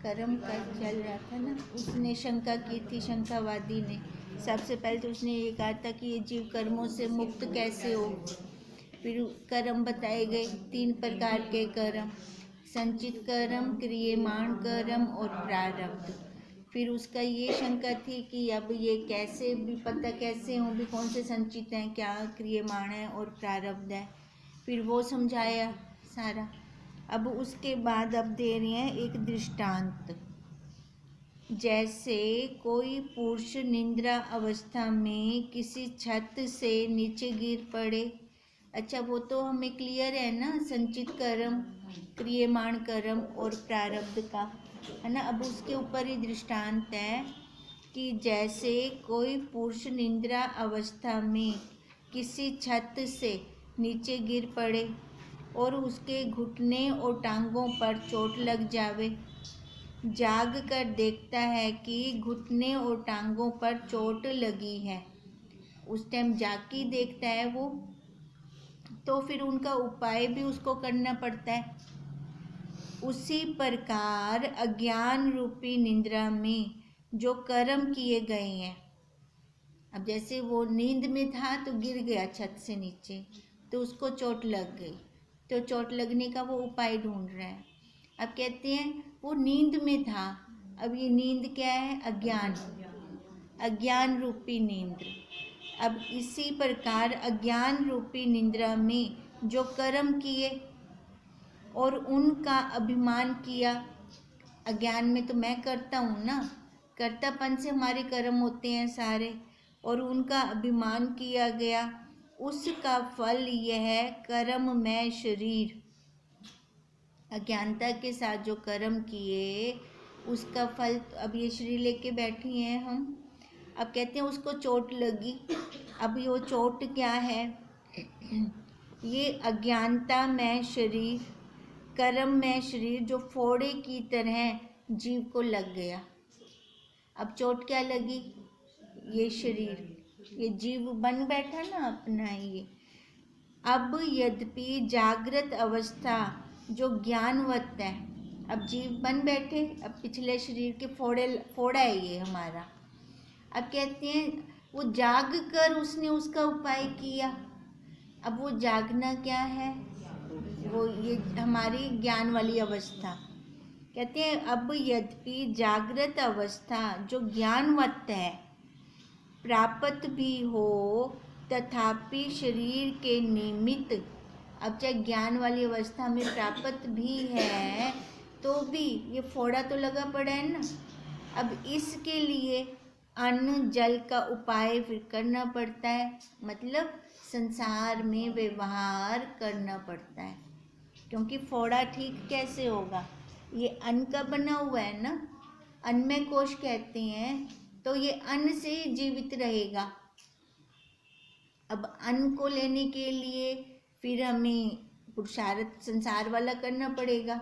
कर्म का चल रहा था ना, उसने शंका की थी, शंकावादी ने। सबसे पहले तो उसने ये कहा था कि ये जीव कर्मों से मुक्त कैसे हो। फिर कर्म बताए गए 3 प्रकार के कर्म, संचित कर्म, क्रियमाण कर्म और प्रारब्ध। फिर उसका ये शंका थी कि अब ये कैसे भी पता कैसे हो भी कौन से संचित हैं, क्या क्रियमाण है और प्रारब्ध है। फिर वो समझाया सारा। अब उसके बाद अब दे रहे हैं एक दृष्टांत। जैसे कोई पुरुष निद्रा अवस्था में किसी छत से नीचे गिर पड़े। अच्छा, वो तो हमें क्लियर है ना, संचित कर्म, क्रियमाण कर्म और प्रारब्ध का, है ना। अब उसके ऊपर ही दृष्टांत है कि जैसे कोई पुरुष निद्रा अवस्था में किसी छत से नीचे गिर पड़े और उसके घुटने और टांगों पर चोट लग जावे, जाग कर देखता है कि घुटने और टांगों पर चोट लगी है। उस टाइम जाग के देखता है वो, तो फिर उनका उपाय भी उसको करना पड़ता है। उसी प्रकार अज्ञान रूपी निद्रा में जो कर्म किए गए हैं, अब जैसे वो नींद में था तो गिर गया छत से नीचे, तो उसको चोट लग गई, तो चोट लगने का वो उपाय ढूंढ रहा है। अब कहते हैं वो नींद में था। अब ये नींद क्या है? अज्ञान, अज्ञान रूपी नींद। अब इसी प्रकार अज्ञान रूपी निद्रा में जो कर्म किए और उनका अभिमान किया, अज्ञान में तो मैं करता हूँ ना, कर्तापन से हमारे कर्म होते हैं सारे, और उनका अभिमान किया गया, उसका फल यह कर्ममय शरीर। अज्ञानता के साथ जो कर्म किए उसका फल, अब ये शरीर लेके बैठी हैं हम। अब कहते हैं उसको चोट लगी। अब ये वो चोट क्या है? ये अज्ञानता में शरीर, कर्म में शरीर जो फोड़े की तरह जीव को लग गया। अब चोट क्या लगी? ये शरीर, ये जीव बन बैठा ना अपना ये। अब यद्यपि जागृत अवस्था जो ज्ञानवत है, अब जीव बन बैठे, अब पिछले शरीर के फोड़ा है ये हमारा। अब कहते हैं वो जाग कर उसने उसका उपाय किया। अब वो जागना क्या है? वो ये हमारी ज्ञान वाली अवस्था। कहते हैं अब यद्यपि जागृत अवस्था जो ज्ञानवत है प्राप्त भी हो, तथापि शरीर के निमित्त, अब चाहे ज्ञान वाली अवस्था में प्राप्त भी है तो भी ये फोड़ा तो लगा पड़ा है ना। अब इसके लिए अन्न जल का उपाय फिर करना पड़ता है, मतलब संसार में व्यवहार करना पड़ता है, क्योंकि फोड़ा ठीक कैसे होगा? ये अन्न का बना हुआ है ना, अन्नमय कोश कहते हैं, तो ये अन्न से जीवित रहेगा। अब अन्न को लेने के लिए फिर हमें पुरुषार्थ संसार वाला करना पड़ेगा।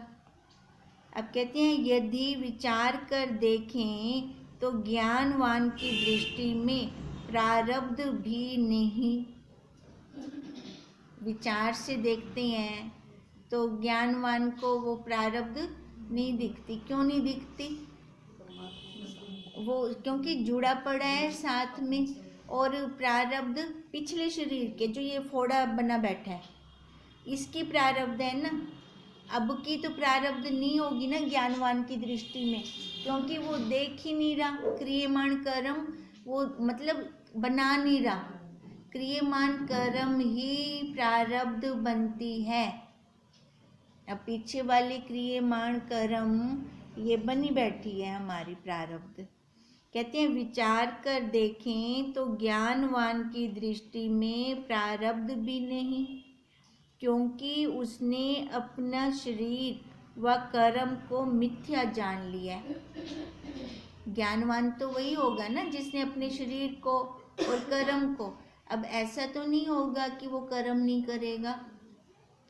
अब कहते हैं यदि विचार कर देखें तो ज्ञानवान की दृष्टि में प्रारब्ध भी नहीं। विचार से देखते हैं तो ज्ञानवान को वो प्रारब्ध नहीं दिखती। क्यों नहीं दिखती? वो क्योंकि जुड़ा पड़ा है साथ में, और प्रारब्ध पिछले शरीर के जो ये फोड़ा बना बैठा है इसकी प्रारब्ध है ना। अब की तो प्रारब्ध नहीं होगी ना ज्ञानवान की दृष्टि में, क्योंकि वो देख ही नहीं रहा क्रियमाण कर्म, वो मतलब बना नहीं रहा। क्रियमाण कर्म ही प्रारब्ध बनती है। अब पीछे वाली क्रियमाण कर्म ये बनी बैठी है हमारी प्रारब्ध। कहते हैं विचार कर देखें तो ज्ञानवान की दृष्टि में प्रारब्ध भी नहीं, क्योंकि उसने अपना शरीर व कर्म को मिथ्या जान लिया। ज्ञानवान तो वही होगा ना जिसने अपने शरीर को और कर्म को, अब ऐसा तो नहीं होगा कि वो कर्म नहीं करेगा,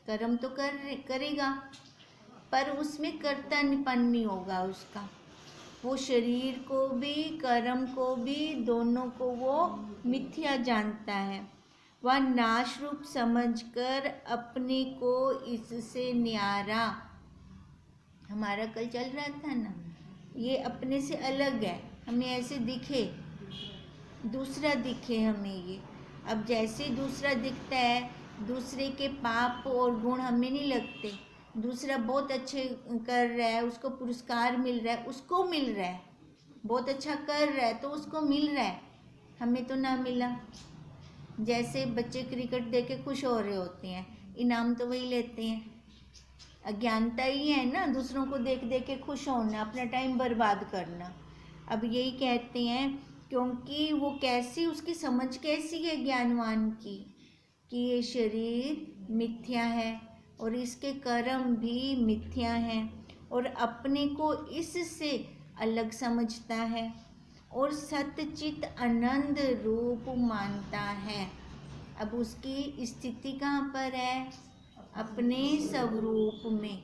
कर्म तो करेगा, पर उसमें कर्तापन नहीं होगा उसका। वो शरीर को भी कर्म को भी दोनों को वो मिथ्या जानता है। वह नाश रूप समझकर अपने को इससे न्यारा, हमारा कल चल रहा था ना, ये अपने से अलग है, हमें ऐसे दिखे, दूसरा दिखे हमें ये। अब जैसे दूसरा दिखता है, दूसरे के पाप और गुण हमें नहीं लगते। दूसरा बहुत अच्छे कर रहा है, उसको पुरस्कार मिल रहा है, उसको मिल रहा है, बहुत अच्छा कर रहा है तो उसको मिल रहा है, हमें तो ना मिला। जैसे बच्चे क्रिकेट देख के खुश हो रहे होते हैं, इनाम तो वही लेते हैं। अज्ञानता ही है ना, दूसरों को देख देख के खुश होना, अपना टाइम बर्बाद करना। अब यही कहते हैं, क्योंकि वो कैसी, उसकी समझ कैसी है ज्ञानवान की, कि ये शरीर मिथ्या है और इसके कर्म भी मिथ्या हैं, और अपने को इससे अलग समझता है और सतचित आनंद रूप मानता है। अब उसकी स्थिति कहाँ पर है? अपने स्वरूप में।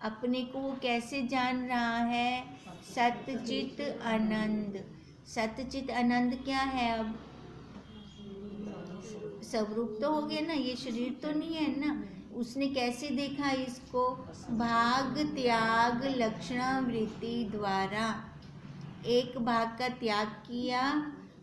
अपने को वो कैसे जान रहा है? सतचित आनंद। सतचित आनंद क्या है? अब स्वरूप तो हो गया ना, ये शरीर तो नहीं है ना। उसने कैसे देखा इसको? भाग त्याग लक्षणावृत्ति द्वारा। एक भाग का त्याग किया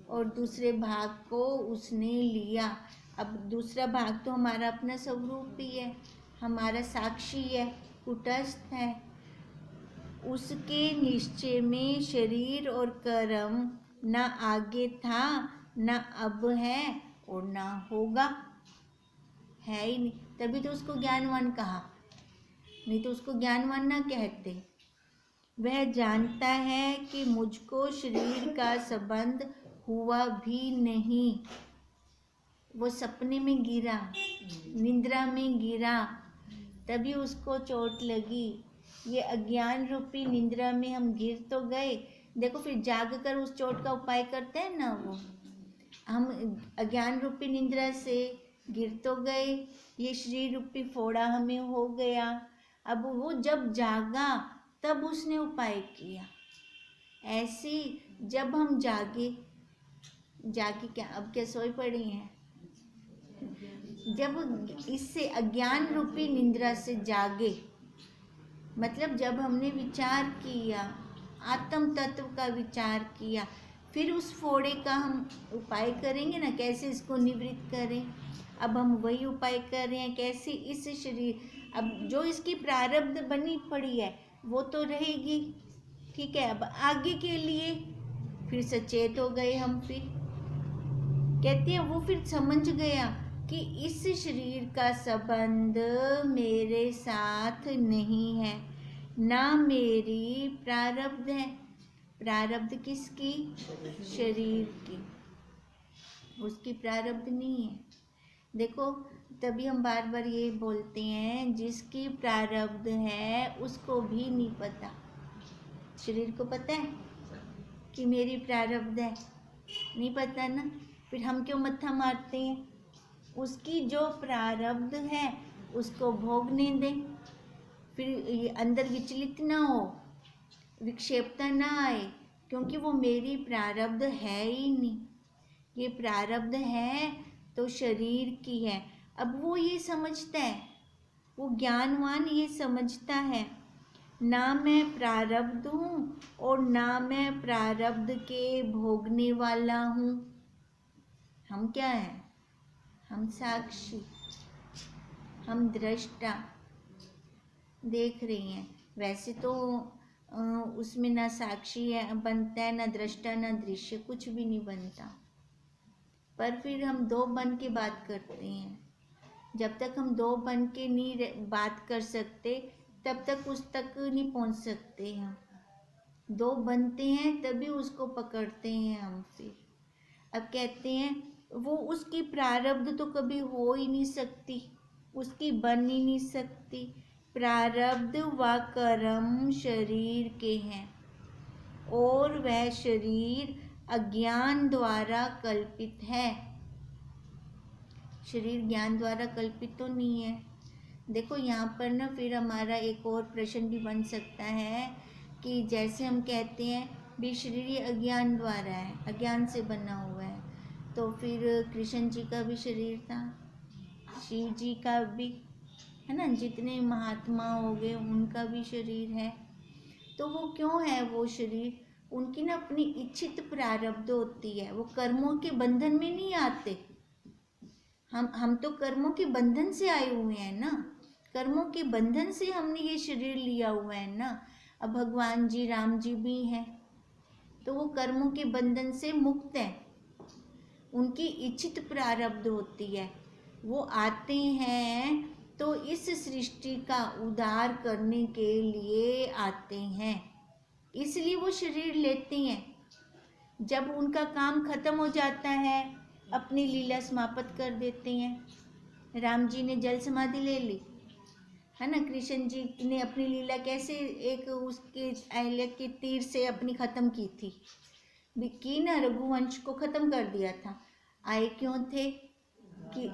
और दूसरे भाग को उसने लिया। अब दूसरा भाग तो हमारा अपना स्वरूप ही है, हमारा साक्षी है, कुटस्थ है। उसके निश्चय में शरीर और कर्म न आगे था, न अब है और ना होगा, है ही नहीं। तभी तो उसको ज्ञानवान कहा, नहीं तो उसको ज्ञानवान ना कहते। वह जानता है कि मुझको शरीर का संबंध हुआ भी नहीं। वो सपने में गिरा, निद्रा में गिरा, तभी उसको चोट लगी। ये अज्ञान रूपी निद्रा में हम गिर तो गए, देखो फिर जाग कर उस चोट का उपाय करते हैं ना। वो हम अज्ञान रूपी निद्रा से गिर तो गए, ये शरीर रूपी फोड़ा हमें हो गया। अब वो जब जागा तब उसने उपाय किया। ऐसी जब हम जागे क्या, अब क्या सोए पड़े हैं? जब इससे अज्ञान रूपी निद्रा से जागे, मतलब जब हमने विचार किया, आत्म तत्व का विचार किया, फिर उस फोड़े का हम उपाय करेंगे ना, कैसे इसको निवृत्त करें। अब हम वही उपाय कर रहे हैं, कैसे इस शरीर, अब जो इसकी प्रारब्ध बनी पड़ी है वो तो रहेगी, ठीक है। अब आगे के लिए फिर सचेत हो गए हम। फिर कहते हैं वो फिर समझ गया कि इस शरीर का संबंध मेरे साथ नहीं है, ना मेरी प्रारब्ध है। प्रारब्ध किसकी? शरीर की, उसकी प्रारब्ध नहीं है। देखो तभी हम बार बार ये बोलते हैं, जिसकी प्रारब्ध है उसको भी नहीं पता। शरीर को पता है कि मेरी प्रारब्ध है? नहीं पता ना, फिर हम क्यों मत्था मारते हैं? उसकी जो प्रारब्ध है उसको भोगने दें, फिर अंदर विचलित ना हो, विक्षेपता ना आए, क्योंकि वो मेरी प्रारब्ध है ही नहीं। ये प्रारब्ध है तो शरीर की है। अब वो ये समझता है, वो ज्ञानवान ये समझता है, ना मैं प्रारब्ध हूँ और ना मैं प्रारब्ध के भोगने वाला हूँ। हम क्या हैं? हम साक्षी, हम दृष्टा, देख रही हैं। वैसे तो उसमें ना साक्षी है बनता है, ना दृष्टा, ना दृश्य, कुछ भी नहीं बनता। पर फिर हम दो बन के बात करते हैं। जब तक हम दो बन के नहीं बात कर सकते तब तक उस तक नहीं पहुंच सकते। हम दो बनते हैं तभी उसको पकड़ते हैं हम। फिर अब कहते हैं वो उसकी प्रारब्ध तो कभी हो ही नहीं सकती, उसकी बन ही नहीं सकती। प्रारब्ध व कर्म शरीर के हैं और वह शरीर अज्ञान द्वारा कल्पित है। शरीर ज्ञान द्वारा कल्पित तो नहीं है। देखो यहाँ पर ना फिर हमारा एक और प्रश्न भी बन सकता है कि जैसे हम कहते हैं भी शरीर ये अज्ञान द्वारा है, अज्ञान से बना हुआ है, तो फिर कृष्ण जी का भी शरीर था, शिव जी का भी है ना, जितने महात्मा हो गए उनका भी शरीर है। तो वो क्यों है वो शरीर? उनकी ना अपनी इच्छित प्रारब्ध होती है, वो कर्मों के बंधन में नहीं आते। हम तो कर्मों के बंधन से आए हुए हैं ना, कर्मों के बंधन से हमने ये शरीर लिया हुआ है ना। अब भगवान जी राम जी भी हैं, तो वो कर्मों के बंधन से मुक्त हैं, उनकी इच्छित प्रारब्ध होती है। वो आते हैं तो इस सृष्टि का उद्धार करने के लिए आते हैं, इसलिए वो शरीर लेते हैं। जब उनका काम खत्म हो जाता है, अपनी लीला समाप्त कर देते हैं। राम जी ने जल समाधि ले ली है ना, कृष्ण जी ने अपनी लीला कैसे एक उसके अहल्या के तीर से अपनी खत्म की थी, की ना, रघुवंश को खत्म कर दिया था। आए क्यों थे? कि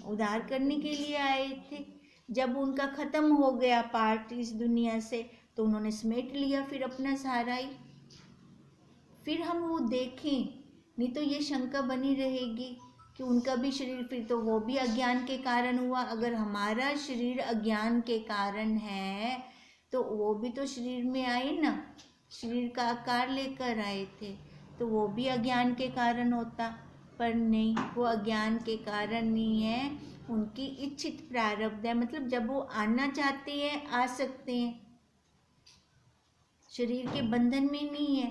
उद्धार करने के लिए आए थे। जब उनका खत्म हो गया पार्ट इस दुनिया से, तो उन्होंने समेट लिया फिर अपना सहारा ही। फिर हम वो देखें, नहीं तो ये शंका बनी रहेगी कि उनका भी शरीर, फिर तो वो भी अज्ञान के कारण हुआ। अगर हमारा शरीर अज्ञान के कारण है तो वो भी तो शरीर में आए ना, शरीर का आकार लेकर आए थे, तो वो भी अज्ञान के कारण होता। पर नहीं, वो अज्ञान के कारण नहीं है, उनकी इच्छित प्रारब्ध है। मतलब जब वो आना चाहते हैं आ सकते हैं, शरीर के बंधन में नहीं है।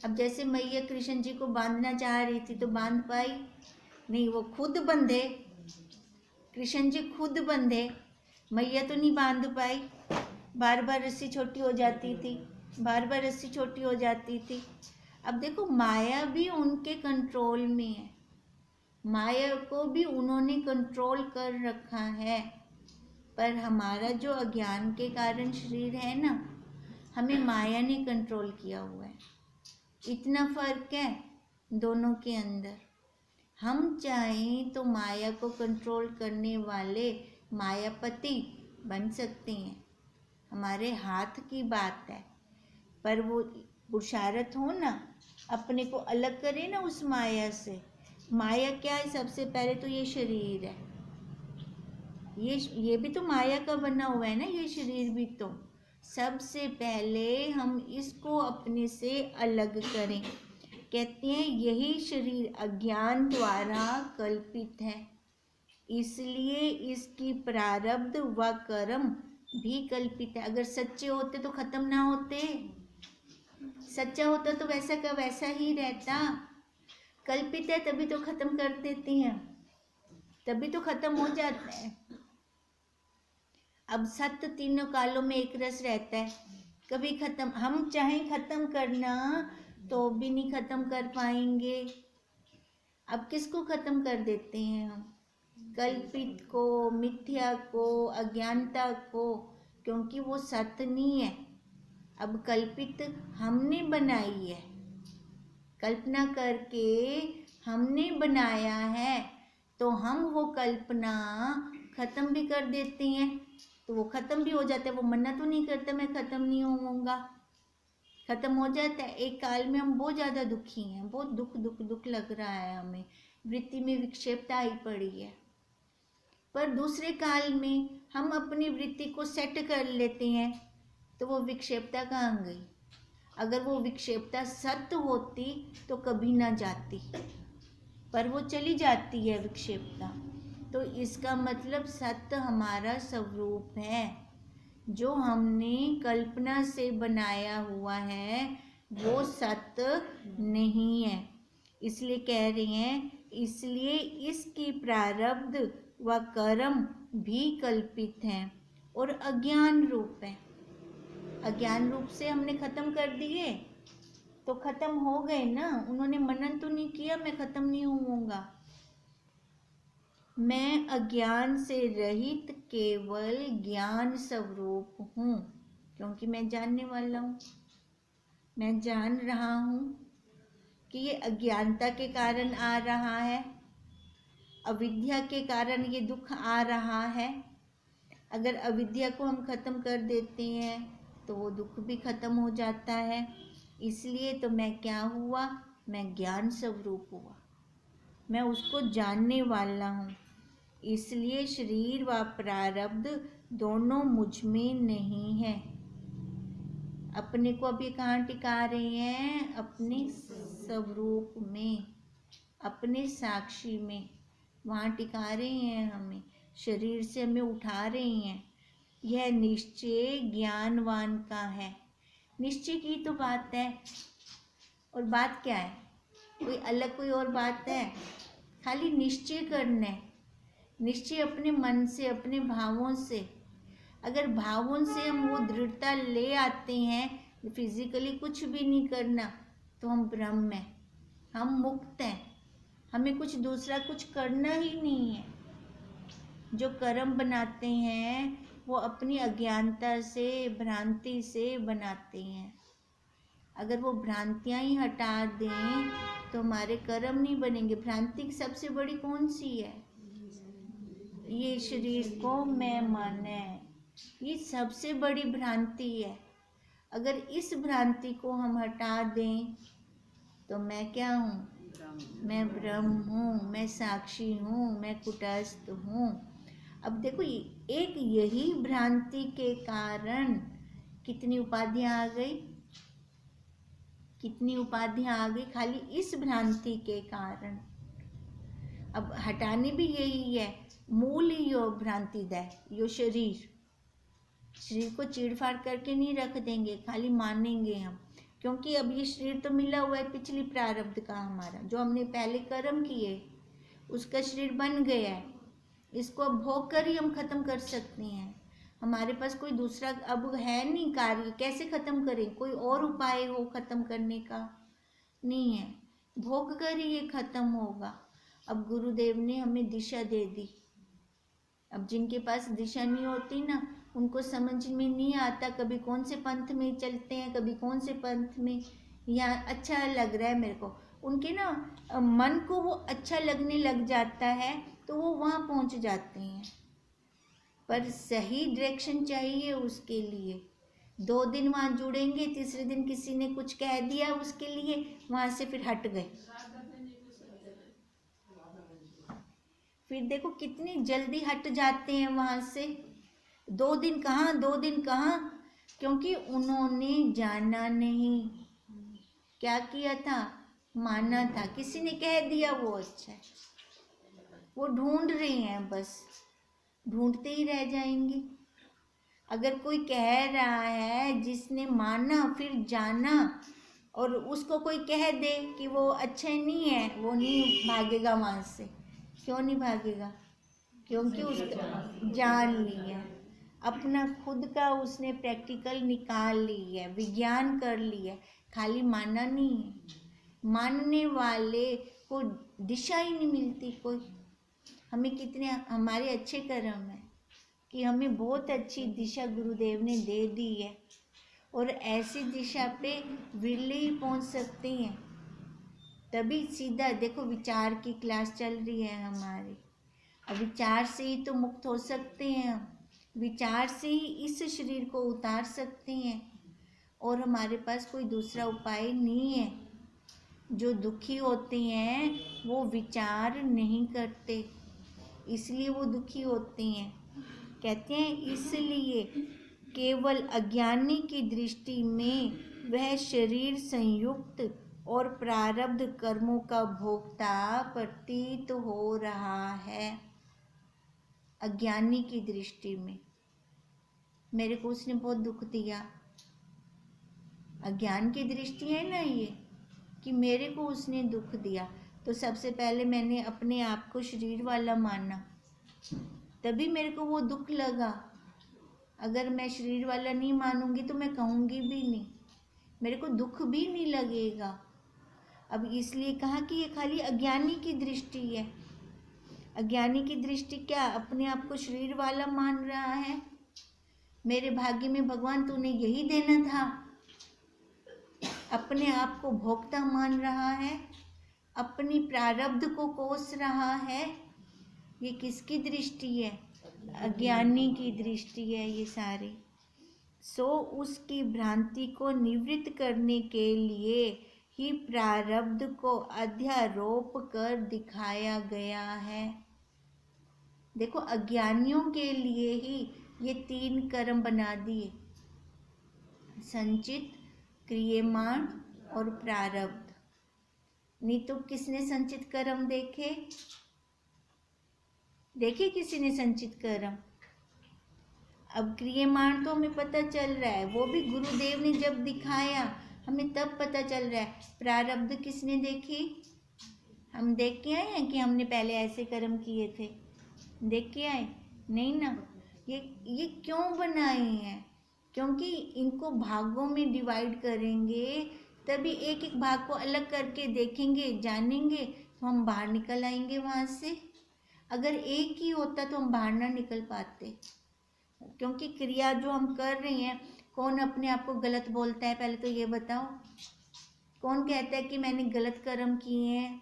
अब जैसे मैया कृष्ण जी को बांधना चाह रही थी तो बांध पाई नहीं, वो खुद बंधे, कृष्ण जी खुद बंधे, मैया तो नहीं बांध पाई। बार बार रस्सी छोटी हो जाती थी, बार बार रस्सी छोटी हो जाती थी। अब देखो, माया भी उनके कंट्रोल में है, माया को भी उन्होंने कंट्रोल कर रखा है। पर हमारा जो अज्ञान के कारण शरीर है ना, हमें माया ने कंट्रोल किया हुआ है। इतना फर्क है दोनों के अंदर। हम चाहें तो माया को कंट्रोल करने वाले मायापति बन सकते हैं, हमारे हाथ की बात है। पर वो पुरुषार्थ हो ना, अपने को अलग करे ना उस माया से। माया क्या है? सबसे पहले तो ये शरीर है, ये भी तो माया का बना हुआ है ना, ये शरीर भी। तो सबसे पहले हम इसको अपने से अलग करें। कहते हैं यही शरीर अज्ञान द्वारा कल्पित है, इसलिए इसकी प्रारब्ध व कर्म भी कल्पित है। अगर सच्चे होते तो खत्म ना होते, सच्चा होता तो वैसा का वैसा ही रहता। कल्पित है तभी तो खत्म कर देते हैं, तभी तो खत्म हो जाता है। अब सत्य तीनों कालों में एक रस रहता है, कभी खत्म, हम चाहें खत्म करना तो भी नहीं खत्म कर पाएंगे। अब किसको खत्म कर देते हैं हम? कल्पित को, मिथ्या को, अज्ञानता को, क्योंकि वो सत्य नहीं है। अब कल्पित हमने बनाई है, कल्पना करके हमने बनाया है, तो हम वो कल्पना खत्म भी कर देते हैं, तो वो खत्म भी हो जाता है। वो मना तो नहीं करता मैं खत्म नहीं होऊंगा, खत्म हो जाता है। एक काल में हम बहुत ज़्यादा दुखी हैं, बहुत दुख दुख दुख लग रहा है हमें, वृत्ति में विक्षेपता आई पड़ी है। पर दूसरे काल में हम अपनी वृत्ति को सेट कर लेते हैं, तो वो विक्षेपता कहाँ गई? अगर वो विक्षेपता सत्य होती तो कभी ना जाती, पर वो चली जाती है विक्षेपता। तो इसका मतलब सत्य हमारा स्वरूप है, जो हमने कल्पना से बनाया हुआ है वो सत्य नहीं है। इसलिए कह रहे हैं, इसलिए इसकी प्रारब्ध व कर्म भी कल्पित हैं और अज्ञान रूप है। अज्ञान रूप से हमने खत्म कर दिए तो खत्म हो गए ना। उन्होंने मनन तो नहीं किया मैं खत्म नहीं होऊंगा, मैं अज्ञान से रहित केवल ज्ञान स्वरूप हूँ, क्योंकि मैं जानने वाला हूँ। मैं जान रहा हूँ कि ये अज्ञानता के कारण आ रहा है, अविद्या के कारण ये दुख आ रहा है। अगर अविद्या को हम खत्म कर देते हैं तो वो दुख भी खत्म हो जाता है। इसलिए तो मैं क्या हुआ? मैं ज्ञान स्वरूप हुआ, मैं उसको जानने वाला हूँ। इसलिए शरीर व प्रारब्ध दोनों मुझ में नहीं है। अपने को अभी कहाँ टिका रहे हैं? अपने स्वरूप में, अपने साक्षी में, वहाँ टिका रहे हैं हमें, शरीर से हमें उठा रहे हैं। यह निश्चय ज्ञानवान का है। निश्चय की तो बात है, और बात क्या है? कोई अलग कोई और बात है? खाली निश्चय करना है। निश्चय अपने मन से, अपने भावों से। अगर भावों से हम वो दृढ़ता ले आते हैं, फिजिकली कुछ भी नहीं करना, तो हम ब्रह्म हैं, हम मुक्त हैं। हमें कुछ दूसरा कुछ करना ही नहीं है। जो कर्म बनाते हैं वो अपनी अज्ञानता से, भ्रांति से बनाते हैं। अगर वो भ्रांतियां ही हटा दें तो हमारे कर्म नहीं बनेंगे। भ्रांति सबसे बड़ी कौन सी है? ये शरीर को मैं माना है, ये सबसे बड़ी भ्रांति है। अगर इस भ्रांति को हम हटा दें तो मैं क्या हूँ? मैं ब्रह्म हूँ, मैं साक्षी हूँ, मैं कुटस्थ हूँ। अब देखो, एक यही भ्रांति के कारण कितनी उपाधियां आ गई, कितनी उपाधियां आ गई खाली इस भ्रांति के कारण। अब हटाने भी यही है, मूल ही यो भ्रांति दै, यो शरीर को चीड़फाड़ करके नहीं रख देंगे, खाली मानेंगे हम। क्योंकि अब ये शरीर तो मिला हुआ है पिछली प्रारब्ध का हमारा, जो हमने पहले कर्म किए उसका शरीर बन गया है। इसको अब भोग कर ही हम खत्म कर सकते हैं। हमारे पास कोई दूसरा अब है नहीं कार्य, कैसे खत्म करें? कोई और उपाय हो खत्म करने का? नहीं है, भोग कर ही ये खत्म होगा। अब गुरुदेव ने हमें दिशा दे दी। अब जिनके पास दिशा नहीं होती ना, उनको समझ में नहीं आता, कभी कौन से पंथ में चलते हैं, कभी कौन से पंथ में, यहाँ अच्छा लग रहा है मेरे को, उनके ना मन को वो अच्छा लगने लग जाता है तो वो वहाँ पहुँच जाते हैं। पर सही डायरेक्शन चाहिए उसके लिए। 2 दिन वहाँ जुड़ेंगे, तीसरे दिन किसी ने कुछ कह दिया उसके लिए, वहाँ से फिर हट गए। फिर देखो कितनी जल्दी हट जाते हैं वहाँ से। 2 दिन कहाँ, 2 दिन कहाँ, क्योंकि उन्होंने जाना नहीं। क्या किया था? माना था, किसी ने कह दिया वो अच्छा है। वो ढूंढ रहे हैं, बस ढूंढते ही रह जाएंगे। अगर कोई कह रहा है, जिसने माना फिर जाना, और उसको कोई कह दे कि वो अच्छा नहीं है, वो नहीं भागेगा वहाँ से। क्यों नहीं भागेगा? क्योंकि उसका जान लिया, अपना खुद का उसने प्रैक्टिकल निकाल ली है, विज्ञान कर लिया, खाली माना नहीं है। मानने वाले को दिशा ही नहीं मिलती कोई। हमें कितने हमारे अच्छे कर्म हैं कि हमें बहुत अच्छी दिशा गुरुदेव ने दे दी है, और ऐसी दिशा पे विरले ही पहुंच सकते हैं। तभी सीधा देखो, विचार की क्लास चल रही है हमारी। अब विचार से ही तो मुक्त हो सकते हैं हम, विचार से ही इस शरीर को उतार सकते हैं, और हमारे पास कोई दूसरा उपाय नहीं है। जो दुखी होते हैं वो विचार नहीं करते, इसलिए वो दुखी होते हैं। कहते हैं इसलिए केवल अज्ञानी की दृष्टि में वह शरीर संयुक्त और प्रारब्ध कर्मों का भोक्ता प्रतीत हो रहा है। अज्ञानी की दृष्टि में मेरे को उसने बहुत दुख दिया। अज्ञान की दृष्टि है ना ये, कि मेरे को उसने दुख दिया, तो सबसे पहले मैंने अपने आप को शरीर वाला माना, तभी मेरे को वो दुख लगा। अगर मैं शरीर वाला नहीं मानूंगी तो मैं कहूँगी भी नहीं, मेरे को दुख भी नहीं लगेगा। अब इसलिए कहा कि ये खाली अज्ञानी की दृष्टि है। अज्ञानी की दृष्टि क्या? अपने आप को शरीर वाला मान रहा है। मेरे भाग्य में भगवान तूने यही देना था। अपने आप को भोक्ता मान रहा है, अपनी प्रारब्ध को कोस रहा है। ये किसकी दृष्टि है? अज्ञानी की दृष्टि है ये सारी। सो उसकी भ्रांति को निवृत्त करने के लिए ही प्रारब्ध को अध्यारोप कर दिखाया गया है। देखो, अज्ञानियों के लिए ही ये 3 कर्म बना दिए। संचित, क्रियमाण और प्रारब्ध। नहीं तो किसने संचित कर्म देखे? देखे किसी ने संचित कर्म? अब क्रियमाण तो हमें पता चल रहा है, वो भी गुरुदेव ने जब दिखाया हमें तब पता चल रहा है। प्रारब्ध किसने देखी? हम देख के आए हैं कि हमने पहले ऐसे कर्म किए थे? देख के आए? नहीं ना। ये क्यों बनाए हैं? क्योंकि इनको भागों में डिवाइड करेंगे, तभी एक एक भाग को अलग करके देखेंगे, जानेंगे, तो हम बाहर निकल आएंगे वहाँ से। अगर एक ही होता तो हम बाहर ना निकल पाते, क्योंकि क्रिया जो हम कर रहे हैं, कौन अपने आप को गलत बोलता है? पहले तो ये बताओ, कौन कहता है कि मैंने गलत कर्म किए हैं?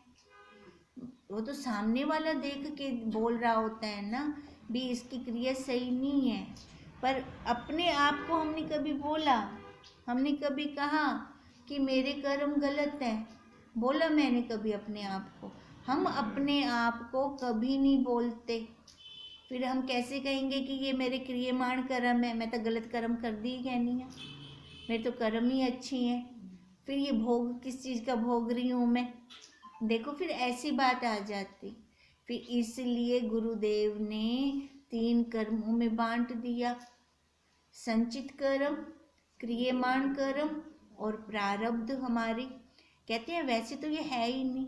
वो तो सामने वाला देख के बोल रहा होता है ना, भी इसकी क्रिया सही नहीं है। पर अपने आप को हमने कभी बोला? हमने कभी कहा कि मेरे कर्म गलत हैं? बोला मैंने कभी अपने आप को? हम अपने आप को कभी नहीं बोलते। फिर हम कैसे कहेंगे कि ये मेरे क्रियमाण कर्म है? मैं तो गलत कर्म कर दी ही कहनी है, मेरे तो कर्म ही अच्छी हैं। फिर ये भोग किस चीज़ का भोग रही हूँ मैं? देखो, फिर ऐसी बात आ जाती। फिर इसलिए गुरुदेव ने 3 कर्मों में बांट दिया, संचित कर्म, क्रियमाण कर्म और प्रारब्ध हमारे। कहते हैं वैसे तो ये है ही नहीं,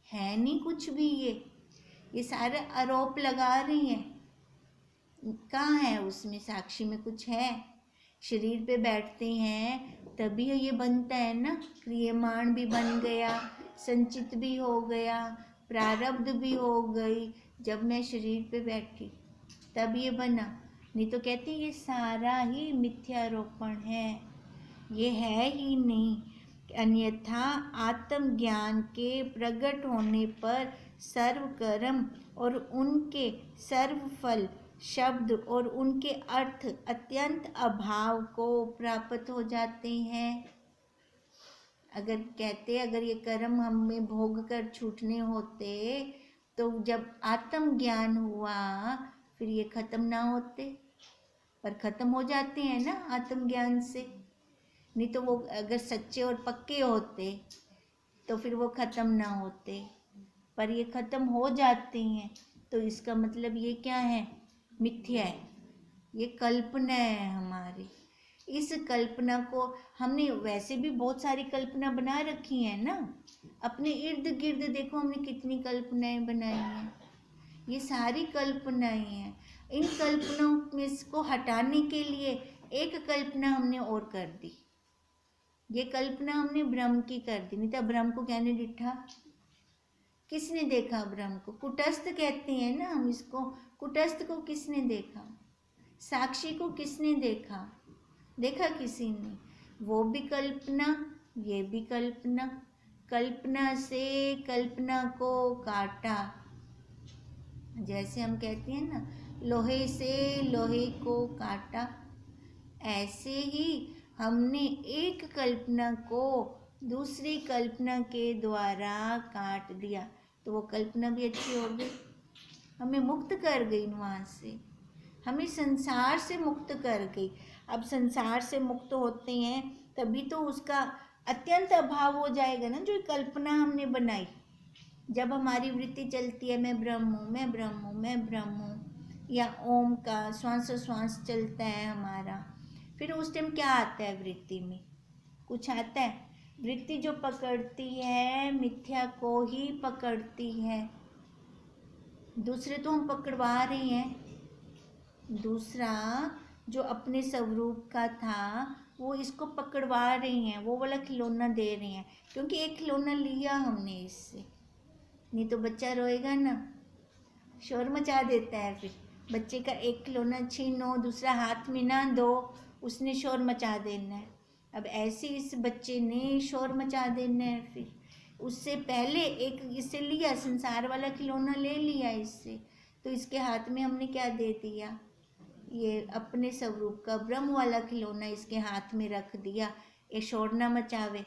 है नहीं कुछ भी। ये सारे आरोप लगा रही हैं। कहाँ है उसमें? साक्षी में कुछ है? शरीर पे बैठते हैं तभी ये बनता है ना। क्रियमाण भी बन गया, संचित भी हो गया, प्रारब्ध भी हो गई। जब मैं शरीर पे बैठी तब ये बना, नहीं तो कहती ये सारा ही मिथ्यारोपण है, ये है ही नहीं। अन्यथा आत्मज्ञान के प्रकट होने पर सर्व कर्म और उनके सर्व फल, शब्द और उनके अर्थ अत्यंत अभाव को प्राप्त हो जाते हैं। अगर कहते अगर ये कर्म हमें भोग कर छूटने होते तो जब आत्मज्ञान हुआ फिर ये खत्म ना होते, पर खत्म हो जाते हैं ना आत्मज्ञान से। नहीं तो वो अगर सच्चे और पक्के होते तो फिर वो खत्म ना होते, पर ये खत्म हो जाते हैं। तो इसका मतलब ये क्या है? मिथ्या है, ये कल्पना है हमारी। इस कल्पना को हमने वैसे भी बहुत सारी कल्पना बना रखी है ना, अपने इर्द गिर्द देखो हमने कितनी कल्पनाएं बनाई हैं। ये सारी कल्पनाएं हैं। इन कल्पनाओं में इसको हटाने के लिए एक कल्पना हमने और कर दी। ये कल्पना हमने ब्रह्म की कर दी, नहीं तो ब्रह्म को कहने डिठा। किसने देखा ब्रह्म को? कुटस्थ कहते हैं ना हम इसको। कुटस्थ को किसने देखा? साक्षी को किसने देखा? देखा किसी ने? वो भी कल्पना, ये भी कल्पना। कल्पना से कल्पना को काटा। जैसे हम कहते हैं ना, लोहे से लोहे को काटा, ऐसे ही हमने एक कल्पना को दूसरी कल्पना के द्वारा काट दिया, तो वो कल्पना भी अच्छी हो गई, हमें मुक्त कर गई वहाँ से, हमें संसार से मुक्त कर गई। अब संसार से मुक्त होते हैं तभी तो उसका अत्यंत अभाव हो जाएगा ना, जो कल्पना हमने बनाई। जब हमारी वृत्ति चलती है मैं ब्रह्म हूँ, मैं ब्रह्म हूँ, मैं ब्रह्म हूँ, या ओम का श्वास चलता है हमारा, फिर उस टाइम क्या आता है वृत्ति में? कुछ आता है? वृत्ति जो पकड़ती है मिथ्या को ही पकड़ती है। दूसरे तो हम पकड़वा रहे हैं, दूसरा जो अपने स्वरूप का था वो इसको पकड़वा रही हैं, वो वाला खिलौना दे रही हैं, क्योंकि एक खिलौना लिया हमने इससे। नहीं तो बच्चा रोएगा ना, शोर मचा देता है। फिर बच्चे का एक खिलौना छीनो, दूसरा हाथ में ना दो, उसने शोर मचा देना है। अब ऐसे इस बच्चे ने शोर मचा देना है। फिर उससे पहले एक इससे लिया, संसार वाला खिलौना ले लिया इससे, तो इसके हाथ में हमने क्या दे दिया? ये अपने स्वरूप का ब्रह्म वाला खिलौना इसके हाथ में रख दिया। ये शोर ना मचावे,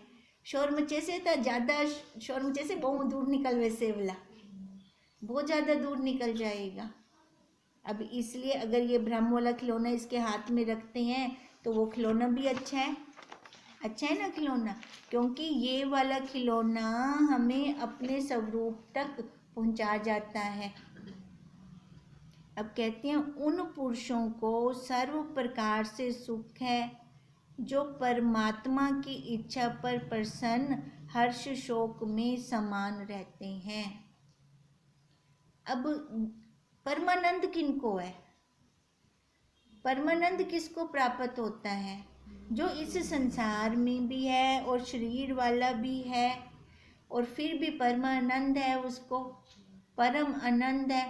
शोर मचे से तो ज़्यादा, शोर मचे से बहुत दूर निकल, वैसे वाला बहुत ज़्यादा दूर निकल जाएगा। अब इसलिए अगर ये ब्रह्म वाला खिलौना इसके हाथ में रखते हैं तो वो खिलौना भी अच्छा है ना खिलौना, क्योंकि ये वाला खिलौना हमें अपने स्वरूप तक पहुंचा जाता है। अब कहते हैं उन पुरुषों को सर्व प्रकार से सुख है जो परमात्मा की इच्छा पर प्रसन्न हर्ष शोक में समान रहते हैं। अब परमानंद किनको है? परमानंद किसको प्राप्त होता है? जो इस संसार में भी है और शरीर वाला भी है और फिर भी परमानंद है, उसको परम आनंद है।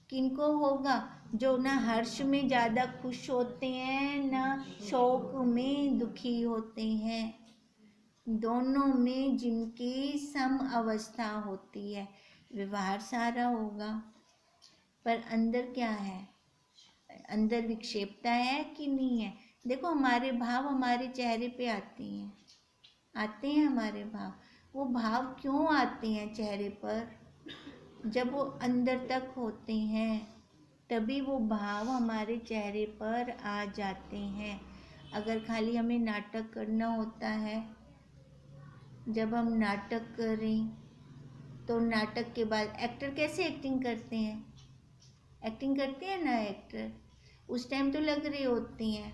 किनको होगा? जो ना हर्ष में ज़्यादा खुश होते हैं ना शोक में दुखी होते हैं, दोनों में जिनकी सम अवस्था होती है। व्यवहार सारा होगा पर अंदर क्या है? अंदर विक्षेपता है कि नहीं है? देखो हमारे भाव हमारे चेहरे पे आते हैं हमारे भाव। वो भाव क्यों आते हैं चेहरे पर? जब वो अंदर तक होते हैं तभी वो भाव हमारे चेहरे पर आ जाते हैं। अगर खाली हमें नाटक करना होता है, जब हम नाटक करें तो नाटक के बाद एक्टर कैसे एक्टिंग करते हैं? एक्टिंग करते हैं ना एक्टर, उस टाइम तो लग रहे होते हैं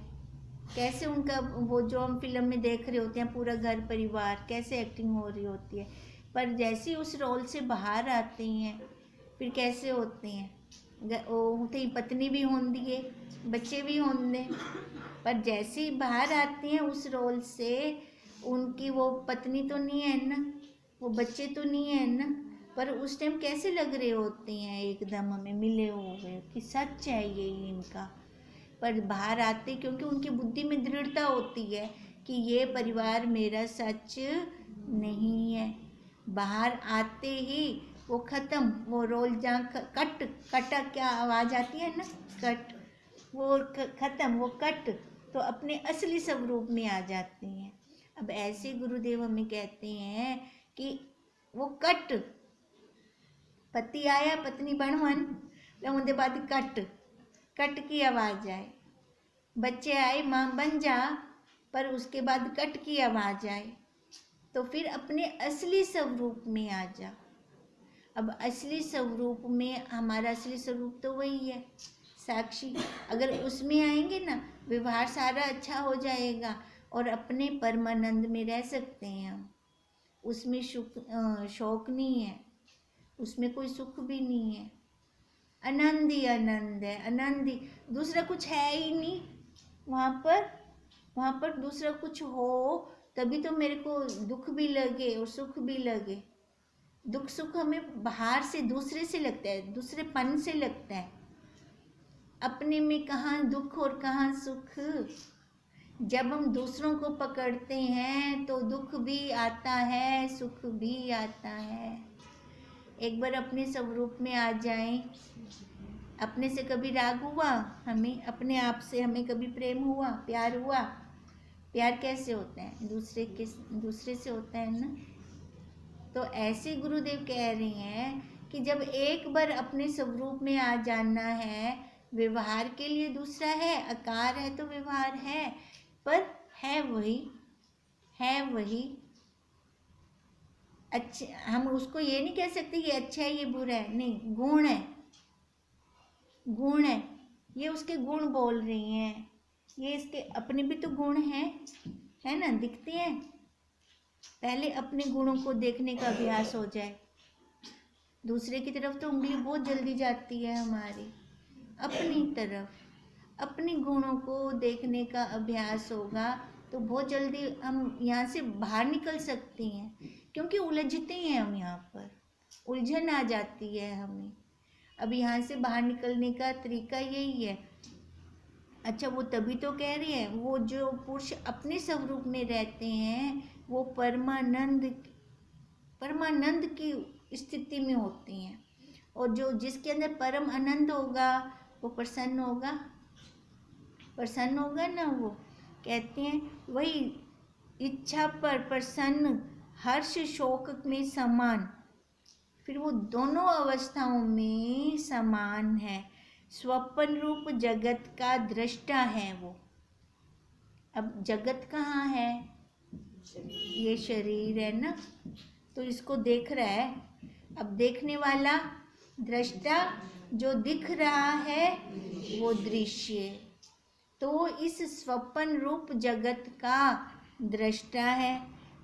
कैसे उनका वो जो हम फिल्म में देख रहे होते हैं पूरा घर परिवार कैसे एक्टिंग हो रही होती है, पर जैसे उस रोल से बाहर आते हैं फिर कैसे होते हैं? होते ही पत्नी भी होंदी है, बच्चे भी होंगे, पर जैसे ही बाहर आते हैं उस रोल से उनकी वो पत्नी तो नहीं है ना, वो बच्चे तो नहीं है ना, पर उस टाइम कैसे लग रहे होते हैं एकदम हमें मिले हुए कि सच है ये इनका। पर बाहर आते क्योंकि उनकी बुद्धि में दृढ़ता होती है कि ये परिवार मेरा सच नहीं है, बाहर आते ही वो ख़त्म, वो रोल जहाँ कट क्या आवाज़ आती है ना, कट, वो ख़त्म, वो कट, तो अपने असली स्वरूप में आ जाते हैं। अब ऐसे गुरुदेव हमें कहते हैं कि वो कट, पति आया पत्नी बनवन तो उनके बाद कट की आवाज़ आए, बच्चे आए माँ बन जा, पर उसके बाद कट की आवाज़ आए, तो फिर अपने असली स्वरूप में आ जा। अब असली स्वरूप में हमारा असली स्वरूप तो वही है साक्षी, अगर उसमें आएंगे ना व्यवहार सारा अच्छा हो जाएगा और अपने परमानंद में रह सकते हैं हम। उसमें शौक नहीं है, उसमें कोई सुख भी नहीं है, आनंद ही आनंद है, आनंद ही, दूसरा कुछ है ही नहीं वहाँ पर दूसरा कुछ हो तभी तो मेरे को दुख भी लगे और सुख भी लगे। दुख सुख हमें बाहर से दूसरे से लगता है, दूसरेपन से लगता है, अपने में कहाँ दुख और कहाँ सुख। जब हम दूसरों को पकड़ते हैं तो दुख भी आता है सुख भी आता है। एक बार अपने स्वरूप में आ जाएं, अपने से कभी राग हुआ हमें, अपने आप से हमें कभी प्रेम हुआ, प्यार हुआ? प्यार कैसे होता है? दूसरे से होता है ना। तो ऐसे गुरुदेव कह रहे हैं कि जब एक बार अपने स्वरूप में आ जाना है, व्यवहार के लिए दूसरा है, आकार है तो व्यवहार है, पर है वही। अच्छा, हम उसको ये नहीं कह सकते ये अच्छा है ये बुरा है, नहीं, गुण है, ये उसके गुण बोल रही हैं, ये इसके अपने भी तो गुण हैं, है ना, दिखते हैं। पहले अपने गुणों को देखने का अभ्यास हो जाए, दूसरे की तरफ तो उंगली बहुत जल्दी जाती है हमारी, अपनी तरफ अपने गुणों को देखने का अभ्यास होगा तो बहुत जल्दी हम यहाँ से बाहर निकल सकते हैं, क्योंकि उलझते हैं हम, यहाँ पर उलझन आ जाती है हमें। अब यहाँ से बाहर निकलने का तरीका यही है। अच्छा, वो तभी तो कह रही है वो जो पुरुष अपने स्वरूप में रहते हैं वो परमानंद की स्थिति में होते हैं, और जो जिसके अंदर परम आनंद होगा वो प्रसन्न होगा ना। वो कहते हैं वही इच्छा पर प्रसन्न हर्ष शोक में समान, फिर वो दोनों अवस्थाओं में समान है, स्वप्न रूप जगत का दृष्टा है वो। अब जगत कहाँ है? ये शरीर है ना, तो इसको देख रहा है। अब देखने वाला दृष्टा, जो दिख रहा है वो दृश्य, तो इस स्वप्न रूप जगत का दृष्टा है,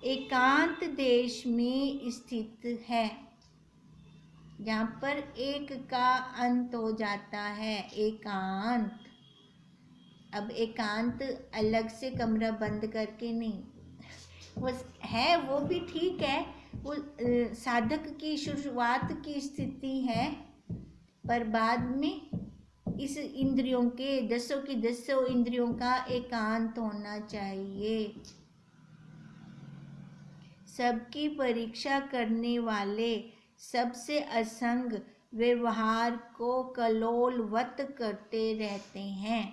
एकांत देश में स्थित है, जहाँ पर एक का अंत हो जाता है, एकांत। अब एकांत अलग से कमरा बंद करके नहीं, वो है, वो भी ठीक है, वो साधक की शुरुआत की स्थिति है, पर बाद में इस इंद्रियों के दसों की दसों इंद्रियों का एकांत होना चाहिए। सबकी परीक्षा करने वाले सबसे असंग व्यवहार को कलोलवत करते रहते हैं।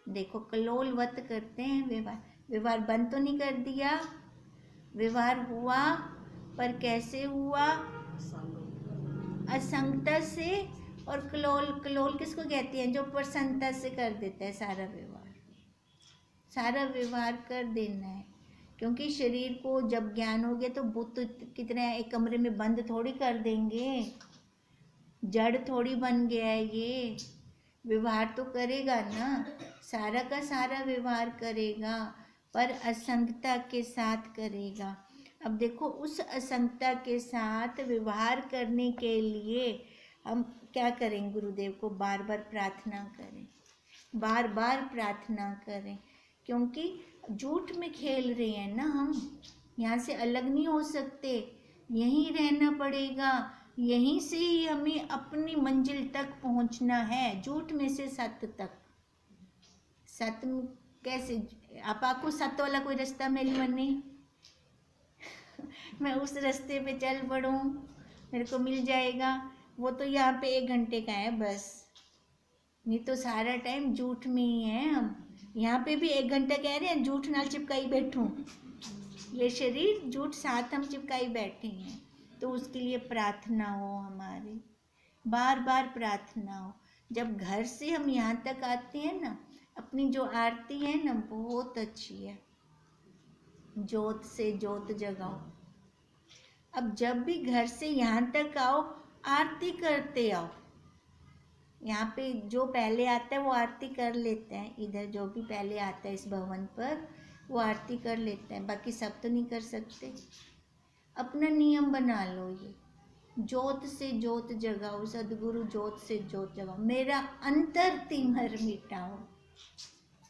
देखो, कलोलवत करते हैं व्यवहार, व्यवहार बंद तो नहीं कर दिया, व्यवहार हुआ, पर कैसे हुआ? असंगता से। और कलोल, कलोल किसको कहते हैं? जो प्रसन्नता से कर देता है सारा व्यवहार, सारा व्यवहार कर देना है। क्योंकि शरीर को जब ज्ञान हो गया तो बुत कितने एक कमरे में बंद थोड़ी कर देंगे, जड़ थोड़ी बन गया है ये, व्यवहार तो करेगा ना, सारा का सारा व्यवहार करेगा, पर असंगता के साथ करेगा। अब देखो, उस असंगता के साथ व्यवहार करने के लिए हम क्या करें? गुरुदेव को बार बार प्रार्थना करें, बार बार प्रार्थना करें, क्योंकि झूठ में खेल रहे हैं ना हम, यहाँ से अलग नहीं हो सकते, यहीं रहना पड़ेगा, यहीं से ही हमें अपनी मंजिल तक पहुँचना है, झूठ में से सत्य तक। सत्य कैसे? आपको सत्य वाला कोई रास्ता मेरे मन नहीं मैं उस रास्ते पे चल पड़ूँ, मेरे को मिल जाएगा, वो तो यहाँ पे 1 घंटे का है बस, नहीं तो सारा टाइम झूठ में ही है हम। यहाँ पे भी 1 घंटा कह रहे हैं, झूठ नाल चिपकाई बैठूं, ये शरीर झूठ साथ हम चिपकाई बैठे हैं। तो उसके लिए प्रार्थना हो हमारी, बार बार प्रार्थना हो। जब घर से हम यहाँ तक आते हैं ना, अपनी जो आरती है ना बहुत अच्छी है, जोत से जोत जगाओ। अब जब भी घर से यहाँ तक आओ, आरती करते आओ। यहाँ पे जो पहले आता है वो आरती कर लेता है, इधर जो भी पहले आता है इस भवन पर वो आरती कर लेता है, बाकी सब तो नहीं कर सकते। अपना नियम बना लो, ये जोत से जोत जगाओ, सदगुरु जोत से जोत जगाओ, मेरा अंतर तिमर मिटाओ।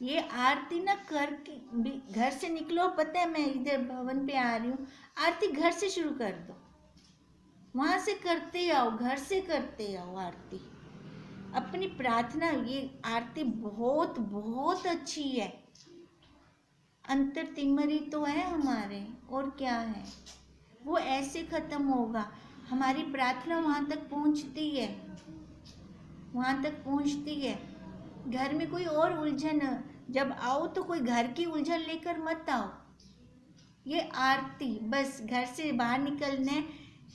ये आरती ना करके भी घर से निकलो, पता है मैं इधर भवन पे आ रही हूँ, आरती घर से शुरू कर दो, वहाँ से करते आओ, घर से करते आओ आरती, अपनी प्रार्थना। ये आरती बहुत बहुत अच्छी है, अंतर तिमरी तो है हमारे, और क्या है, वो ऐसे खत्म होगा। हमारी प्रार्थना वहाँ तक पहुँचती है, वहाँ तक पहुँचती है। घर में कोई और उलझन, जब आओ तो कोई घर की उलझन लेकर मत आओ, ये आरती बस घर से बाहर निकलना है,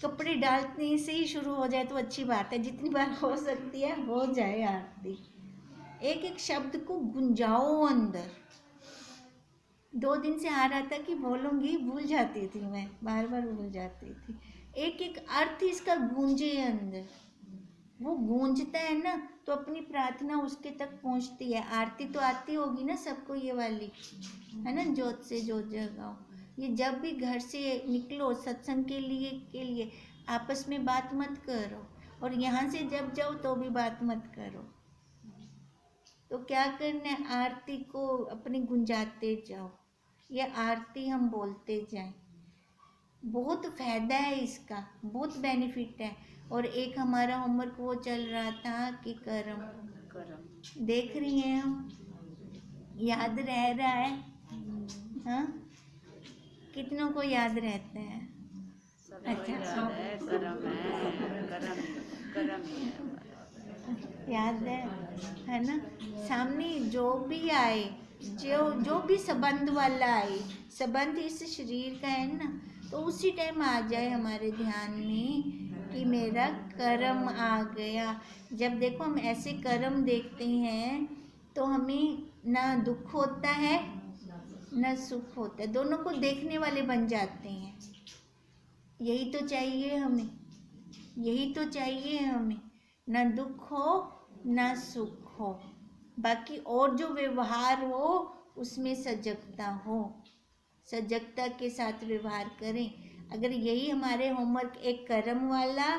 कपड़े डालने से ही शुरू हो जाए तो अच्छी बात है, जितनी बार हो सकती है हो जाए आरती। एक एक शब्द को गुंजाओ अंदर। 2 दिन से आ रहा था कि बोलूँगी, भूल जाती थी मैं, बार बार भूल जाती थी। एक एक अर्थ इसका गूंजे अंदर, वो गूंजता है ना तो अपनी प्रार्थना उसके तक पहुंचती है। आरती तो आती होगी ना सबको ये वाली, है ना, जोत से जोत जगाओ। ये जब भी घर से निकलो सत्संग के लिए आपस में बात मत करो, और यहाँ से जब जाओ तो भी बात मत करो। तो क्या करना है, आरती को अपनी गुंजाते जाओ, ये आरती हम बोलते जाएं, बहुत फायदा है इसका, बहुत बेनिफिट है। और एक हमारा होमवर्क वो चल रहा था कि कर्म देख रही हैं हम, याद रह रहा है? हाँ, कितनों को याद रहता है? अच्छा, याद है ना? सामने जो भी आए, जो भी संबंध वाला आए, संबंध इस शरीर का है ना, तो उसी टाइम आ जाए हमारे ध्यान में कि मेरा कर्म आ गया। जब देखो हम ऐसे कर्म देखते हैं तो हमें ना दुख होता है न सुख होता है, दोनों को देखने वाले बन जाते हैं। यही तो चाहिए हमें, यही तो चाहिए हमें, न दुख हो न सुख हो, बाकी और जो व्यवहार हो उसमें सजगता हो, सजगता के साथ व्यवहार करें। अगर यही हमारे होमवर्क, एक कर्म वाला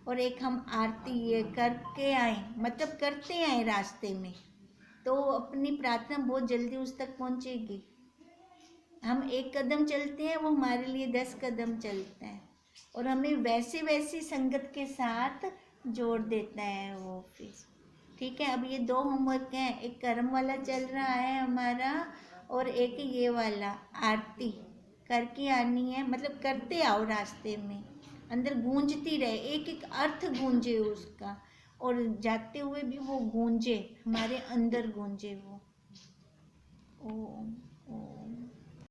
और एक हम आरती ये करके आए, मतलब करते आए रास्ते में, तो अपनी प्रार्थना बहुत जल्दी उस तक पहुंचेगी। हम एक कदम चलते हैं, वो हमारे लिए 10 कदम चलता है, और हमें वैसे वैसी संगत के साथ जोड़ देता है वो फिर। ठीक है, अब ये 2 होमवर्क हैं, एक कर्म वाला चल रहा है हमारा और एक ये वाला आरती करके आनी है, मतलब करते आओ रास्ते में, अंदर गूंजती रहे, एक एक अर्थ गूंजे उसका, और जाते हुए भी वो गूंजे, हमारे अंदर गूंजे वो। ओम।